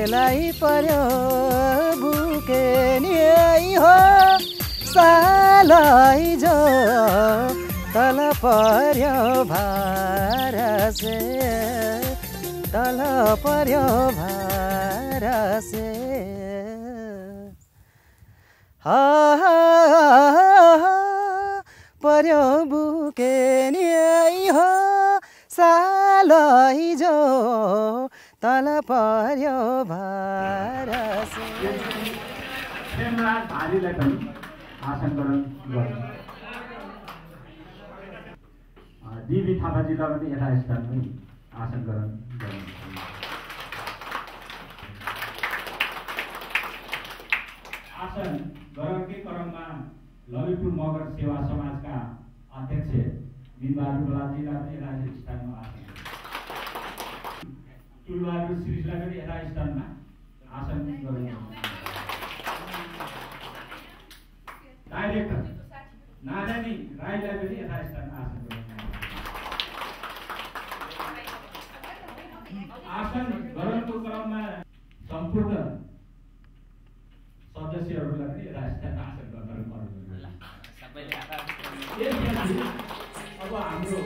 बेलै पर्यो बुके नि हो सालै जो तल पर्यो भार से तल पर्यो भार से पर्यो बुके नि हो सालै जो तल पर्यो भार से प्रेमराज भारीलाई पनि आसन ग्रहण गर्नु डिबी थापाजीलाई पनि यथास्थानमै आसन ग्रहण गर्नु आसन ग्रहणकै क्रममा ललितपुर मगर सेवा समाजका अध्यक्ष बिनबहादुर बलाजीलाई पनि यथास्थानमा आसन टुलबहादुर श्रीलाई पनि यथास्थानमा आसन गर्नु डाइरेक्टर नारायणी राईलाई पनि यथास्थानमा आसन गर्नु आसन ग्रहणको क्रममा सम्पूर्ण सदस्यहरूलाई पनि यथास्थानमा आसन गर्न अब हाम्रो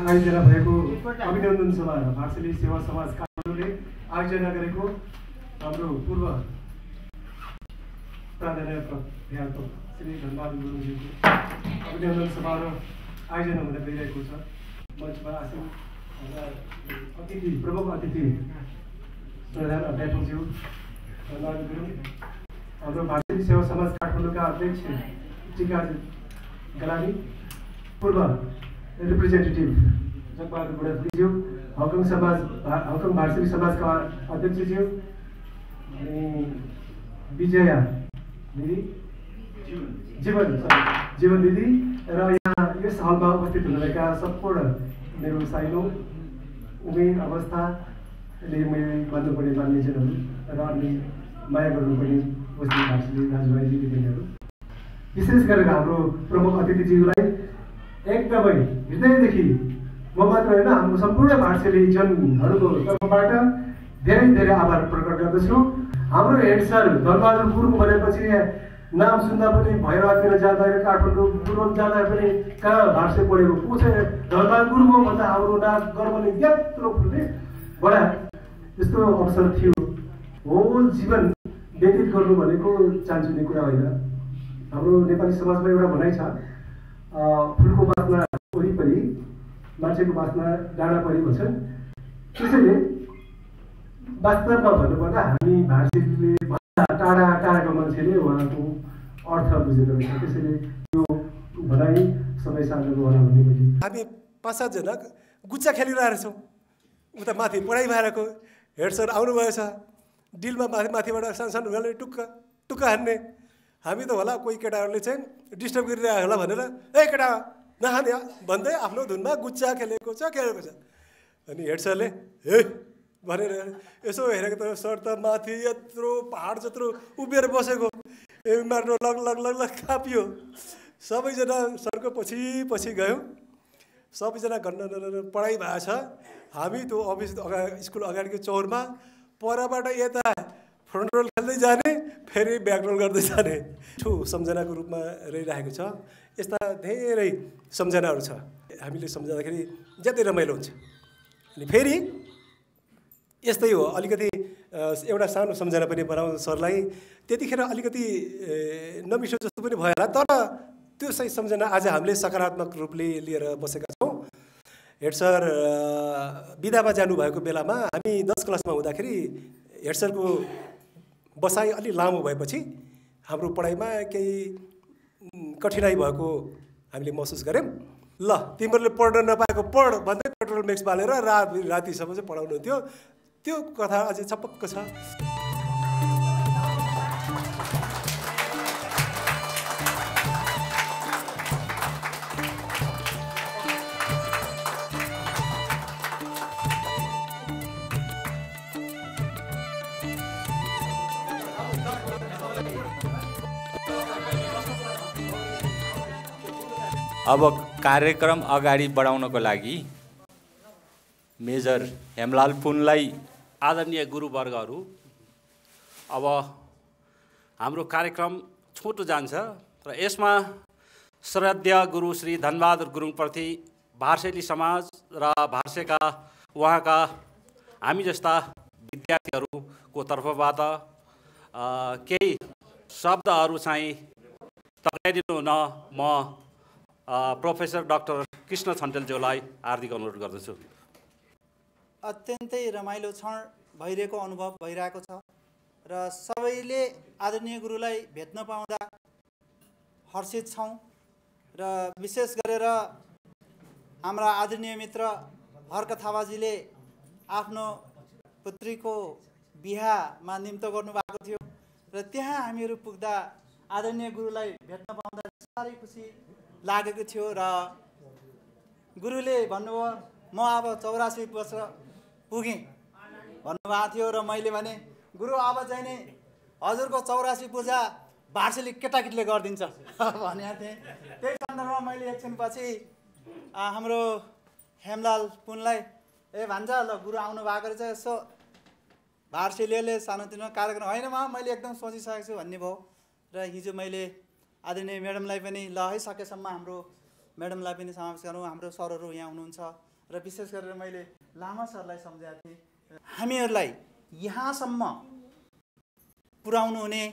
आयोजना भएको अभिनन्दन सभा भाषली सेवा समाज काठमाडौँले आयोजना गरेको हाम्रो पूर्व प्राध्यापक श्री धनबहादुर गुरुङज्यूको अभिनन्दन समारोह आयोजना हुन गइरहेको छ। मञ्चमा आसीन अतिथि प्रमुख अतिथि प्रधान अध्यापकज्यू धनबहादुर गुरुङ, हाम्रो भाषली सेवा समाज काठमाडौँका अध्यक्ष टिका गलानी, पूर्व रिप्रेजेन्टेटिभ जगबहादुर बुढाथोकीज्यू, हङकङ भाषली समाजका अध्यक्षज्यू अनि विजया दिदी, जीवन दिदी र यहाँ यस हलमा उपस्थित हुनुभएका सम्पूर्ण मेरो साइनो उमेर अवस्थाले मैले भन्नुपर्ने मानिसहरू र अनि माया गर्नुपर्ने उपस्थित भाषली दाजुभाइ दिदीबहिनीहरू, विशेष गरेर हाम्रो प्रमुख अतिथिज्यूलाई एकदमै हृदयदेखि म मात्र होइन हाम्रो सम्पूर्ण भाषली जनहरूको तर्फबाट धेरै धेरै आभार प्रकट गर्दछु। हाम्रो हेड सर धनबहादुर गुरुङ भनेपछि नाम सुन्दा पनि भैरवातिर जाँदाखेरि काठमाडौँ पूर्व जाँदा पनि कहाँ भाषा पढेको को चाहिँ धनबहादुर गुरुङ हो भन्दा हाम्रो नाम गर्वले यत्रो फुल्ने बडा यस्तो अवसर थियो। होल जीवन व्यतीत गर्नु भनेको चान्चुने कुरा होइन। हाम्रो नेपाली समाजमा एउटा भनाइ छ, फुलको बासना वरिपरि मान्छेको बासना डाँडा परि भन्छन्। त्यसैले वास्तवमा भन्नुपर्दा हामी भाषीले टाढा टाढाको मान्छेले उहाँको अर्थ बुझेको रहेछ। त्यसैले यो भनाइ सबै साझाको होला भन्ने मैले हामी 5-7 जना गुच्चा खेलिरहेको छौँ। उता माथि पढाइ भइरहेको हेड सर आउनुभएको छ, डिलमा माथिबाट सानो ढुङ्गाले टुक्क हान्ने। हामी त होला कोही केटाहरूले चाहिँ डिस्टर्ब गरिरहेको होला भनेर ए केटा नखाने भन्दै आफ्नो धुनमा गुच्चा खेलेको छ। अनि हेड सरले हे भनेर यसो हेरेको त सर त माथि यत्रो पहाड जत्रो उभिएर बसेको, मार्नु लग लग लग लग कापियो। सबैजना सरको पछि पछि गयौँ। सबैजना घन्टा पढाइ भएको छ। हामी त्यो अफिस स्कुल अगाडिको चौरमा परबाट यता फ्रन्ट रोल खेल्दै जाने, फेरि ब्याक रोल गर्दै जाने सम्झनाको रूपमा रहिरहेको छ। यस्ता धेरै सम्झनाहरू छ, हामीले सम्झँदाखेरि ज्यादै रमाइलो हुन्छ। अनि फेरि यस्तै हो, अलिकति एउटा सानो सम्झना पनि बनाउँ सरलाई। त्यतिखेर अलिकति नमिठो जस्तो पनि भयो होला, तर त्यो सही सम्झना आज हामीले सकारात्मक रूपले लिएर बसेका छौँ। हेड सर बिदामा जानुभएको बेलामा हामी 10 क्लासमा हुँदाखेरि हेड सरको बसाइ अलि लामो भएपछि हाम्रो पढाइमा केही कठिनाइ भएको हामीले महसुस गऱ्यौँ। ल तिमीहरूले पढ्न नपाएको पढ भन्दै पेट्रोल मिक्स बालेर रातिसम्म चाहिँ पढाउनुहुन्थ्यो। त्यो कथा अझै छपक्क छ। अब कार्यक्रम अगाडि बढाउनको लागि मेजर हेमलाल पुनलाई आदरणीय गुरुवर्गहरू, अब हाम्रो कार्यक्रम छोटो जान्छ र यसमा श्रद्धेय गुरु श्री धनबहादुर गुरुङप्रति भाषेली समाज र भाषेका उहाँका हामी जस्ता विद्यार्थीहरूको तर्फबाट केही शब्दहरू चाहिँ टक्राइदिनु हुन म प्रोफेसर डाक्टर कृष्ण छन्टेलज्यूलाई हार्दिक अनुरोध गर्दछु। अत्यन्तै रमाइलो क्षण भइरहेको अनुभव भइरहेको छ र सबैले आदरणीय गुरुलाई भेट्न पाउँदा हर्षित छौँ। र विशेष गरेर हाम्रा आदरणीय मित्र हर्क थापाजीले आफ्नो पुत्रीको बिहामा निम्तो गर्नुभएको थियो र त्यहाँ हामीहरू पुग्दा आदरणीय गुरुलाई भेट्न पाउँदा साह्रै खुसी लागेको थियो र गुरुले भन्नुभयो म अब 84 वर्ष पुगेँ भन्नुभएको थियो र मैले भने गुरु अब चाहिँ नि हजुरको 84 पूजा भार्सेली केटाकेटीले गरिदिन्छ भनेको थिएँ। त्यही सन्दर्भमा मैले एकछिनपछि हाम्रो हेमलाल पुनलाई भन्छ ल गुरु आउनु भएको रहेछ यसो भार्सेलीले सानोतिनो कार्यक्रम होइन मैले एकदम सोचिसकेको छु भन्ने भयो र हिजो मैले आदरणीय म्याडमलाई पनि ल है सकेसम्म हाम्रो म्याडमलाई पनि समावेश गरौँ, हाम्रो सरहरू यहाँ हुनुहुन्छ र विशेष गरेर मैले लामा सरलाई सम्झाएको थिएँ। हामीहरूलाई यहाँसम्म पुर्याउनु हुने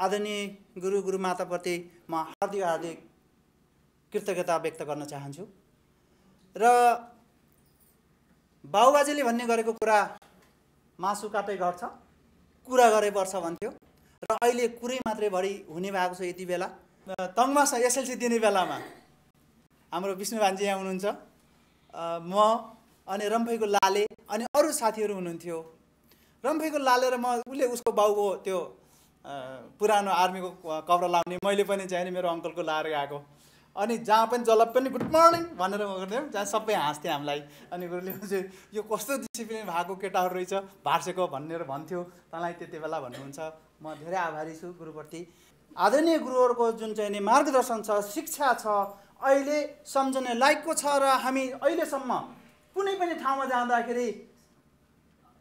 आदरणीय गुरु गुरुमाताप्रति म हार्दिक कृतज्ञता व्यक्त गर्न चाहन्छु र बाबुबाजेले भन्ने गरेको कुरा मासु काटै गर्छ कुरा गरे पर्छ भन्थ्यो र अहिले कुरै मात्रै बढी हुने भएको छ। यति बेला तङमास एसएलसी दिने बेलामा हाम्रो विष्णु भान्जी यहाँ हुनुहुन्छ, म अनि रम्फईको लाले अनि अरू साथीहरू हुनुहुन्थ्यो। रम्फईको लाले र म उसले उसको बाउको त्यो पुरानो आर्मीको कपडा लाउने मैले पनि चाहिँ मेरो अङ्कलको लाएर गएको अनि जहाँ पनि जसलाई पनि गुड मर्निङ भनेर गर्थ्यौँ जहाँ सबै हाँस्थ्यो हामीलाई। अनि गुरुले चाहिँ यो कस्तो डिसिप्लिन भएको केटाहरू रहेछ भार्सेको भनेर भन्थ्यो तँलाई त्यति बेला भन्नुहुन्छ। म धेरै आभारी छु गुरुप्रति। आदरणीय गुरुहरूको जुन चाहिँ नि मार्गदर्शन छ, शिक्षा छ, अहिले सम्झने लायकको छ र हामी अहिलेसम्म कुनै पनि ठाउँमा जाँदाखेरि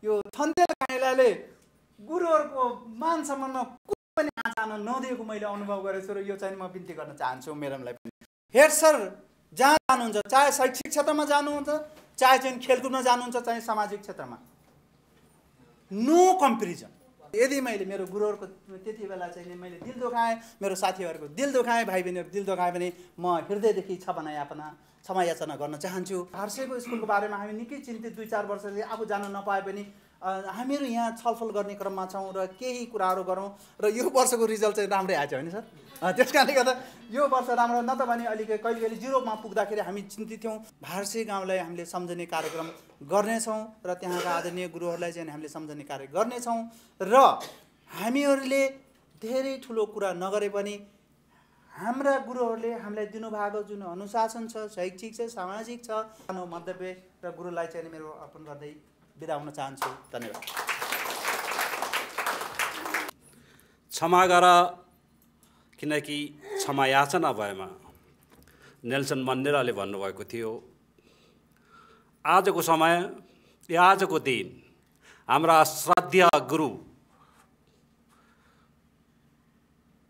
यो थन्तेल काइलाले गुरुहरूको मान सम्मानमा कुनै पनि आँचा नदिएको मैले अनुभव गरेको छु र यो चाहिँ म बिन्ती गर्न चाहन्छु म्याडमलाई पनि। हेड सर जहाँ जानुहुन्छ, चाहे शैक्षिक क्षेत्रमा जानुहुन्छ, चाहे चाहिँ खेलकुदमा जानुहुन्छ, चाहे सामाजिक क्षेत्रमा, नो कम्पेरिजन। यदि मैले मेरो गुरुहरूको त्यति बेला चाहिँ मैले दिल दुखाएँ, मेरो साथीहरूको दिल दुखाएँ, भाइ बहिनीहरू दिल दुखाएँ भने म हृदयदेखि क्षमा याचना गर्न चाहन्छु। भार्सेको स्कुलको बारेमा हामी निकै चिन्तित 2-4 वर्षले अब जान नपाए पनि हामीहरू यहाँ छलफल गर्ने क्रममा छौँ र केही कुराहरू गरौँ र यो वर्षको रिजल्ट चाहिँ राम्रै आएछ होइन सर? त्यस कारणले गर्दा यो वर्ष राम्रो न त भने अलिकति कहिले जिरोमा पुग्दाखेरि हामी चिन्तित थियौँ। भार्से गाउँलाई हामीले सम्झने कार्यक्रम गर्नेछौँ र त्यहाँका आदरणीय गुरुहरूलाई चाहिँ हामीले सम्झने कार्य गर्नेछौँ र हामीहरूले धेरै ठुलो कुरा नगरे पनि हाम्रा गुरुहरूले हामीलाई दिनुभएको जुन अनुशासन छ, शैक्षिक छ, सामाजिक छ, सानो मन्तव्य र गुरुलाई चाहिँ मेरो अर्पण गर्दै बिदा हुन चाहन्छु। धन्यवाद। क्षमा गर किनकि क्षमा याचना भएमा नेल्सन मण्डेलाले भन्नुभएको थियो आजको समय या आजको दिन हाम्रा श्रद्धेय गुरु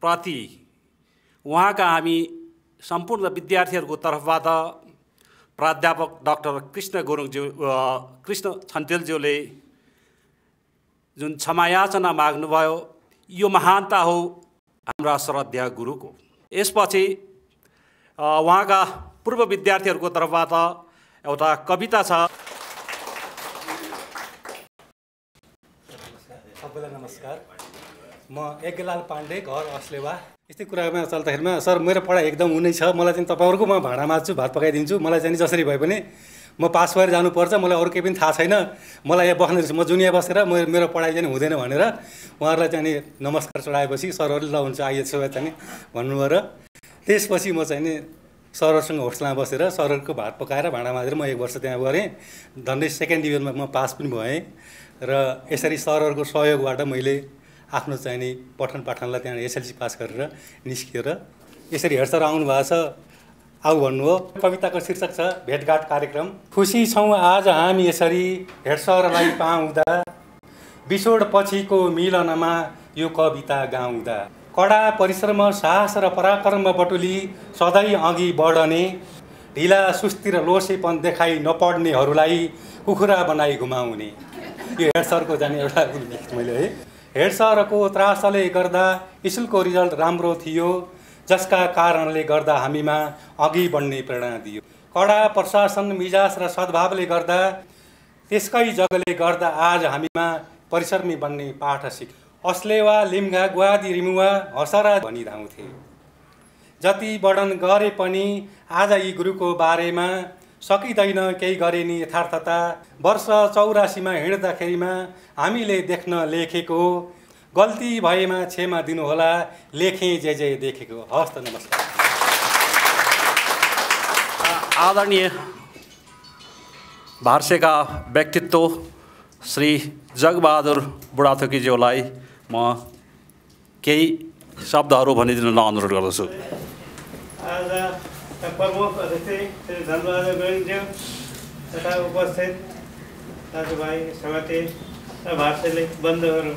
प्रति उहाँका हामी सम्पूर्ण विद्यार्थीहरूको तर्फबाट प्राध्यापक डाक्टर कृष्ण छन्तेलज्यूले जुन क्षमायाचना माग्नुभयो यो महानता हो हाम्रा श्रद्धेय गुरुको। यसपछि उहाँका पूर्व विद्यार्थीहरूको तर्फबाट एउटा कविता छ। सबैलाई नमस्कार। म यज्ञलाल पाण्डे, घर अस्लेवा। यस्तै कुरामा चल्दाखेरिमा सर मेरो पढाइ एकदम उनै छ, मलाई चाहिँ तपाईँहरूको म भाँडा माझ्छु, भात पकाइदिन्छु, मलाई चाहिँ जसरी भए पनि म पास भएर जानुपर्छ, मलाई अरू केही पनि थाहा छैन, मलाई यहाँ बस्ने म जुनिया बसेर मेरो पढाइ चाहिँ हुँदैन भनेर उहाँहरूलाई चाहिँ नि नमस्कार चढाएपछि सरहरूले ल हुन्छ आइएछ चाहिँ भन्नुभयो र त्यसपछि म चाहिँ नि सरहरूसँग होस्टलमा बसेर सरहरूको भात पकाएर भाँडा माझेर म 1 वर्ष त्यहाँ गरेँ। झन्डै 2nd डिभिजनमा म पास पनि भएँ र यसरी सरहरूको सहयोगबाट मैले आफ्नो चाहिँ नि पठन पाठनलाई त्यहाँ एसएलसी पास गरेर निस्किएर यसरी हेड सर आउनु भएको छ, आऊ भन्नुभयो। कविताको शीर्षक छ भेटघाट कार्यक्रम। खुसी छौँ आज हामी यसरी हेड सरलाई पाउँदा, बिछोड पछिको मिलनमा यो कविता गाउँदा। कडा परिश्रम, साहस र पराक्रम बटुली सधैँ अघि बढ्ने, ढिला सुस्ती र लोसेपन देखाइ नपढ्नेहरूलाई कुखुरा बनाई घुमाउने। यो हेड सरको जाने एउटा मैले है। हेड सरको त्रासले गर्दा स्कुलको रिजल्ट राम्रो थियो, जसका कारणले गर्दा हामीमा अघि बढ्ने प्रेरणा दियो। कडा प्रशासन, मिजाज र सद्भावले गर्दा त्यसकै जगले गर्दा आज हामीमा परिश्रमी बन्ने पाठ सिक। अस्लेवा, लिम्गा, ग्वादी, रिमुवा हसरा भनी धाउँथे। जति वर्णन गरे पनि आज यी गुरुको बारेमा सकिँदैन केही गरे नि यथार्थता वर्ष 84मा हिँड्दाखेरिमा हामीले देख्न लेखेको गल्ती भएमा क्षमा दिनुहोला लेखेँ जे जे देखेको। हवस् त नमस्कार। आदरणीय भार्सेका व्यक्तित्व श्री जगबहादुर बुढाथोकीज्यूलाई म केही शब्दहरू भनिदिन अनुरोध गर्दछु। आज प्रमुख अतिथि श्री धनबहादुर गुरुङज्यू तथा उपस्थित दाजुभाइ श्रीमती र भाषाले बन्धुहरू,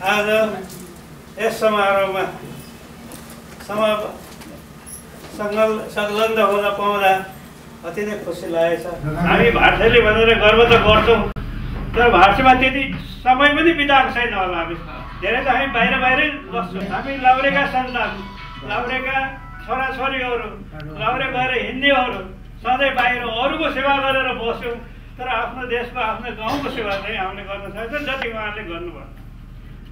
आज यस समारोहमा संलग्न हुन पाउँदा अति नै खुसी लागेको छ। हामी भाषाले भनेर गर्व त गर्छौँ, तर भाषामा त्यति समय पनि बिताएको छैन होला। हामी धेरै त हामी बाहिरै बस्छौँ। हामी लाउरेका सन्तान, लाउरेका छोराछोरीहरू, लाउरे गएर हिँड्नेहरू सधैँ बाहिर अरूको सेवा गरेर बस्यौँ, तर आफ्नो देशको आफ्नो गाउँको सेवा चाहिँ हामीले गर्न सक्छौँ जति उहाँहरूले गर्नुभयो।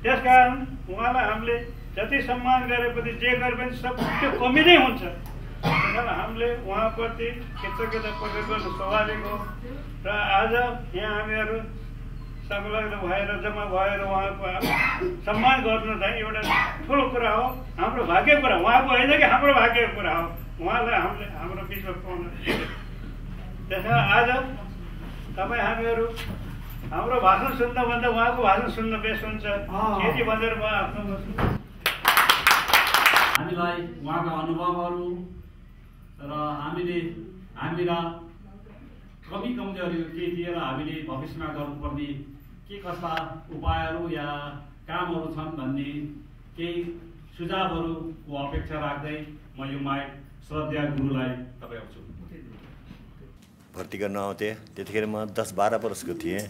त्यसकारण उहाँलाई हामीले जति सम्मान गरे पनि जे गरे पनि सब त्यो कमी नै हुन्छ। त्यसकारण हामीले उहाँप्रति कृतज्ञता प्रकट गर्नु स्वाभाविक हो। र आज यहाँ हामीहरू संलग्न भएर जम्मा भएर उहाँको सम्मान गर्नु चाहिँ एउटा ठुलो कुरा हो, हाम्रो भाग्यको कुरा। उहाँको होइन कि हाम्रो भाग्यको कुरा हो उहाँलाई हामीले हाम्रो बिचमा पाउनु। त्यसकारण आज तपाईँ हामीहरू हाम्रो भाषण सुन्नुभन्दा उहाँको भाषण सुन्न बेस हुन्छ। यति भनेर म आफ्नो हामीलाई उहाँका अनुभवहरू र हामीका कमी कमजोरीहरू के थिए र हामीले भविष्यमा गर्नुपर्ने के कस्ता उपायहरू या कामहरू छन् भन्ने केही सुझावहरूको अपेक्षा राख्दै म यो माइक श्रद्धेय गुरुलाई तपाईँ आउँछु। भर्ती गर्न आउँथेँ त्यतिखेर म 10-12 वर्षको थिएँ।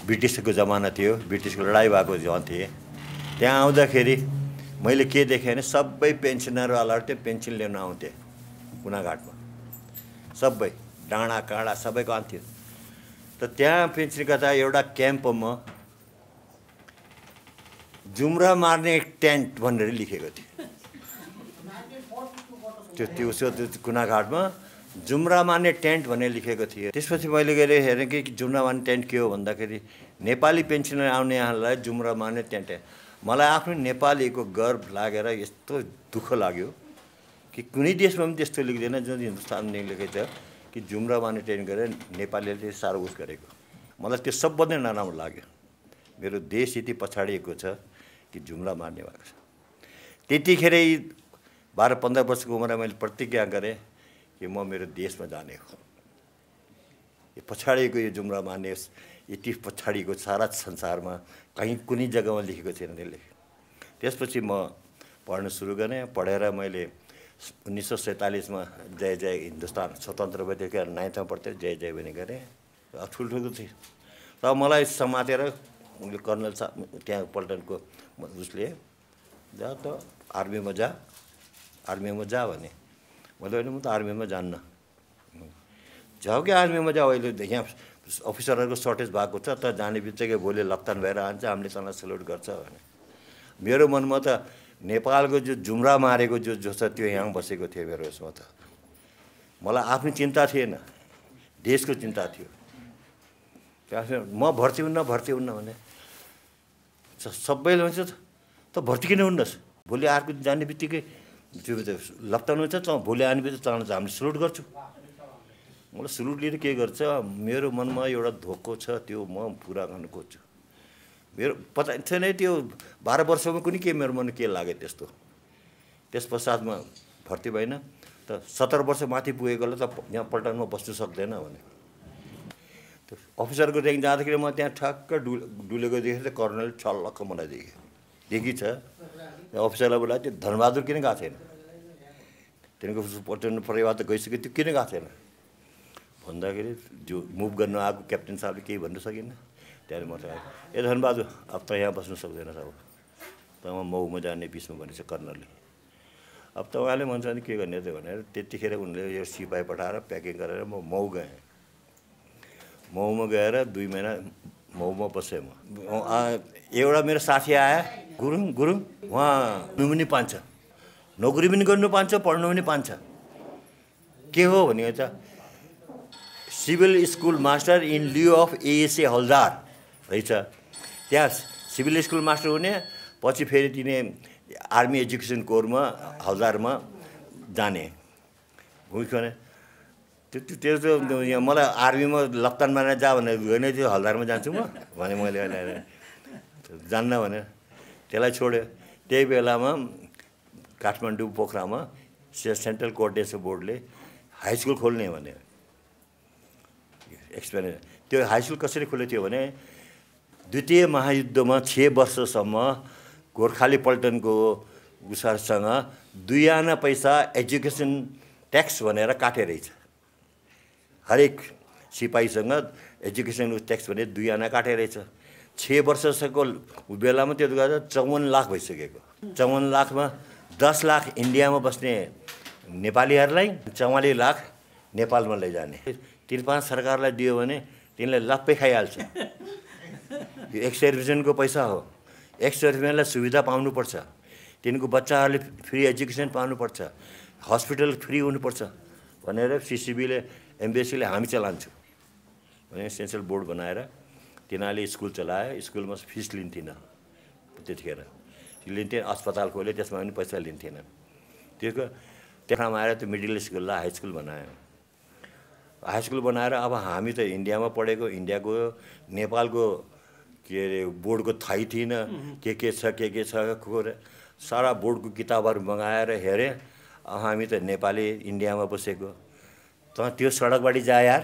ब्रिटिसको जमाना थियो, ब्रिटिसको लडाइँ भएको जहाँ थिएँ। त्यहाँ आउँदाखेरि मैले के देखेँ भने सबै पेन्सनरवालाहरू त्यो पेन्सन लिन आउँथे कुनाघाटमा, सबै डाँडा काँडा सबैको आउँथ्यो। त त्यहाँ पेन्सन कता एउटा क्याम्पमा जुम्रा मार्ने टेन्ट भनेर लेखेको थियो। त्यो कुनाघाटमा जुम्रा मार्ने टेन्ट भनेर लेखेको थियो। त्यसपछि मैले गएर हेरेँ कि जुम्रा मार्ने टेन्ट के हो भन्दाखेरि नेपाली पेन्सनर आउनेहरूलाई जुम्रा मार्ने टेन्ट। मलाई आफ्नो नेपालीको गर्व लागेर यस्तो दुःख लाग्यो कि कुनै देशमा पनि त्यस्तो लेख्दैन जुन हिन्दुस्तानले लेखेको छ कि जुम्रा मार्ने टेन्ट गरेर नेपालीले साह्रो उस गरेको। मलाई त्यो सबभन्दा नराम्रो लाग्यो। मेरो देश यति पछाडिएको छ कि जुम्रा मार्ने भएको छ। त्यतिखेरै 12-15 वर्षको उमेरमा मैले प्रतिज्ञा गरेँ कि म मेरो देशमा जाने हो। यो पछाडिएको यो जुम्रा मार्ने यति पछाडिको सारा संसारमा कहीँ कुनै जग्गामा लेखेको थिएन त्यसले। त्यसपछि म पढ्न सुरु गरेँ। पढेर मैले 1947मा जय जय हिन्दुस्तान स्वतन्त्र भयो त्यतिखेर 9th मा पढ्थेँ, जय जय पनि गरेँ। ठुल्ठुलो थिएँ। र मलाई समातेर उनले कर्नल त्यहाँ पल्टनको उसले जा त आर्मीमा जा भने मैले होइन म त आर्मीमा जान्न। जाऊ कि आर्मीमा जाऊ, अहिले यहाँ अफिसरहरूको सर्टेज भएको छ त जाने बित्तिकै भोलि लप्तान भएर आन्छ, हामीले तँलाई सेल्युट गर्छ भने। मेरो मनमा त नेपालको जो जुम्रा मारेको जो छ त्यो यहाँ बसेको थियो मेरो यसमा। त मलाई आफ्नो चिन्ता थिएन, देशको चिन्ता थियो। म भर्ती हुन्न भने सबैले भन्छ त भर्ती किन हुन्नस्, भोलि अर्को जाने बित्तिकै त्यो लप्तान हुन्छ त भोलि आने बित्तिकै तँलाई हामीले सेल्युट गर्छु। मलाई सेल्युट लिएर के गर्छ, मेरो मनमा एउटा धोको छ त्यो म पुरा गर्न खोज्छु। मेरो पता थिएन त्यो 12 वर्षमा कुनै के मेरो मन के लाग्यो त्यस्तो। त्यस पश्चातमा भर्ती भएन त 17 वर्ष माथि पुगेकोलाई त यहाँ पल्टनमा बस्नु सक्दैन भने अफिसरको ऱ्याङ्क जाँदाखेरि म त्यहाँ ठ्याक्क डुलेको देखेँ त कर्नल छल्लक्क मलाई देखी छ। अफिसरलाई बोलायो त्यो धनबहादुर किन गएको थिएन, तिनीको पल्टन परिवार त गइसक्यो, त्यो किन गएको थिएन भन्दाखेरि जो मुभ गर्न आएको क्याप्टेन साहबले केही भन्नु सकिनँ। त्यहाँदेखि म त ए धनबहादुर अब त यहाँ बस्नु सक्दैन अब त म मऊमा जाने बिचमा भनेछ कर्नलले। अब त उहाँले भन्छ भने के गर्ने त भनेर त्यतिखेर उनले यो सिपाही पठाएर प्याकिङ गरेर म मऊ गएँ। मऊमा गएर 2 महिना मऊमा बसेँ म। एउटा मेरो साथी आयो गुरुङ, उहाँ पनि पान्छ, नोकरी पनि गर्नु पान्छ, पढ्नु पनि पान्छ। के हो भनेको छ civil school master in Liu of ASA हलदार रहेछ। त्यहाँ सिभिल स्कुल मास्टर हुने, पछि फेरि तिनी आर्मी एजुकेसन कोरमा हलदारमा जाने। बुझ्यो त्यो मलाई आर्मीमा लप्तान मारेर जा भनेर गएन, त्यो हलदारमा जान्छु म भने मैले जान्न भने त्यसलाई छोड्यो। त्यही बेलामा काठमाडौँ पोखरामा सेन्ट्रल कोअर्डिनेसन बोर्डले हाई स्कुल खोल्ने भने एक्सपेरिमेन्ट। त्यो हाई स्कुल कसरी खोल्यो थियो भने द्वितीय महायुद्धमा 6 वर्षसम्म गोर्खाली पल्टनको उसहरूसँग 2 आना पैसा एजुकेसन ट्याक्स भनेर काटे रहेछ। हरेक सिपाहीसँग एजुकेसन ट्याक्स भने 2 आना काटे रहेछ। 6 वर्षको बेलामा त्यो 54 लाख भइसकेको। 54 लाखमा 10 लाख इन्डियामा बस्ने नेपालीहरूलाई, 44 लाख नेपालमा लैजाने। 3-5 सरकारलाई दियो भने तिनले लप्पै खाइहाल्छ। यो एक्स सर्भिसमेन्टको पैसा हो। एक्स सर्भिसमेन्टलाई सुविधा पाउनुपर्छ, तिनको बच्चाहरूले फ्री एजुकेसन पाउनुपर्छ, हस्पिटल फ्री हुनुपर्छ भनेर सिसिबीले एम्बेसीले हामी चलान्छौँ भने सेन्ट्रल बोर्ड बनाएर तिनीहरूले स्कुल चलायो। स्कुलमा फिस लिन्थेन त्यतिखेर, लिन्थेन। अस्पताल खोल्यो त्यसमा पनि पैसा लिन्थेन। त्यहाँमा आएर त्यो मिडल स्कुललाई हाई स्कुल बनायो। हाई स्कुल बनाएर अब हामी त इन्डियामा पढेको, इन्डियाको नेपालको के अरे बोर्डको थाहै थिएन के छ के छ सारा बोर्डको किताबहरू मगाएर हेरेँ। हामी त नेपाली इन्डियामा बसेको, त त्यो सडकबाटि जा यार,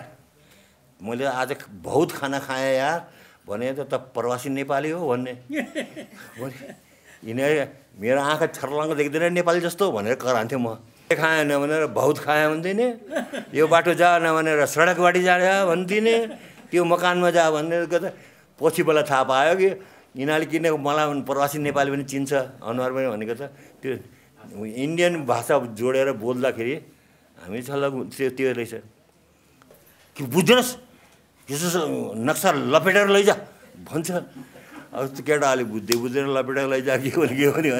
मैले आज बहुत खाना खाएँ यार भने त प्रवासी नेपाली हो भन्ने। यिनीहरू मेरो आँखा छर्लङ्ग देख्दैन नेपाली जस्तो भनेर करान्थ्यो। म खाएन भनेर बहुत खाएँ भन्दिनँ, यो बाटो जा नभनेर सडकबाटि जा भन्दिनँ, त्यो मकानमा जा भनेर गर्दा पछि बेला थाहा पायो कि यिनीहरूले किन मलाई प्रवासी नेपाली पनि चिन्छ अनुहार पनि भनेको छ। त्यो इन्डियन भाषा जोडेर बोल्दाखेरि हामी छल्ल त्यो रहेछ कि बुझ्नुहोस् यसो नक्सा लपेटेर लैजा भन्छ। अब त्यो केटाहरूले बुझ्दैन लपेटेर लैजा के भने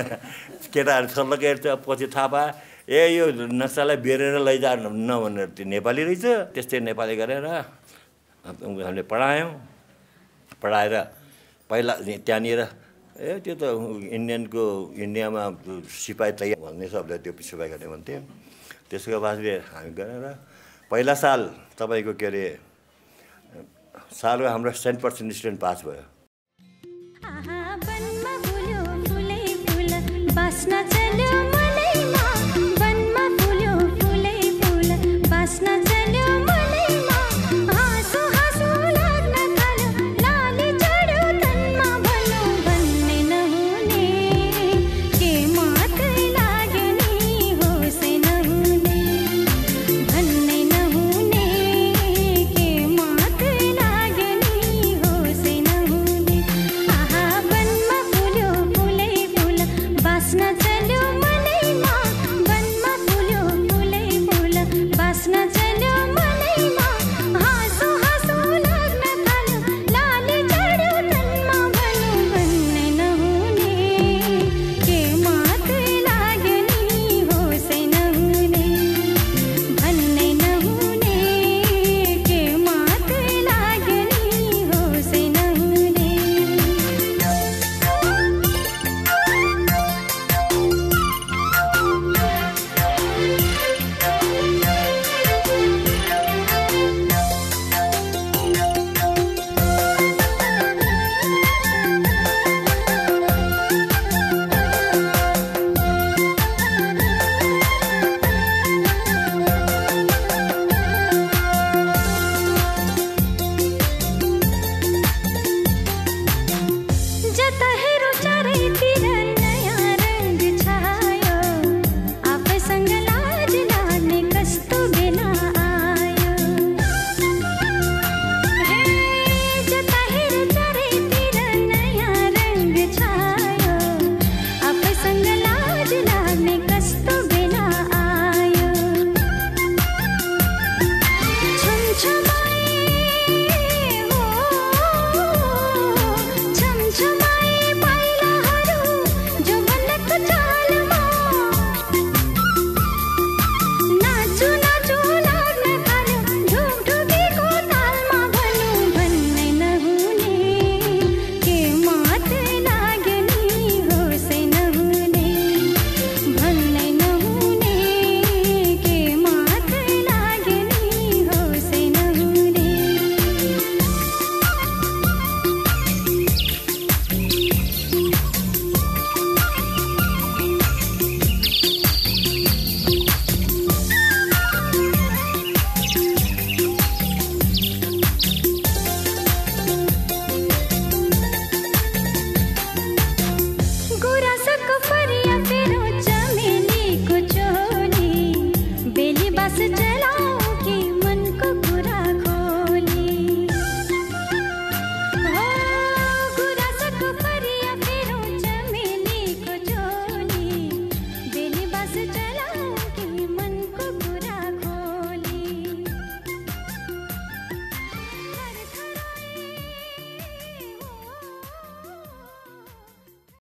केटाहरू छल्ल हेर्छ, पछि थाहा पायो ए यो नक्सालाई बेरेर लैजा न भनेर त्यो नेपाली रहेछ। त्यस्तै नेपाली गरेर हामीले पढाएर पहिला त्यहाँनिर त्यो त इन्डियामा सिपाही तयार भन्ने शब्द त्यो सिपाही गर्ने भन्थ्यो। त्यसको बादले हामी गरेर पहिला साल तपाईँको के अरे सालमा हाम्रो 100% स्टुडेन्ट पास भयो।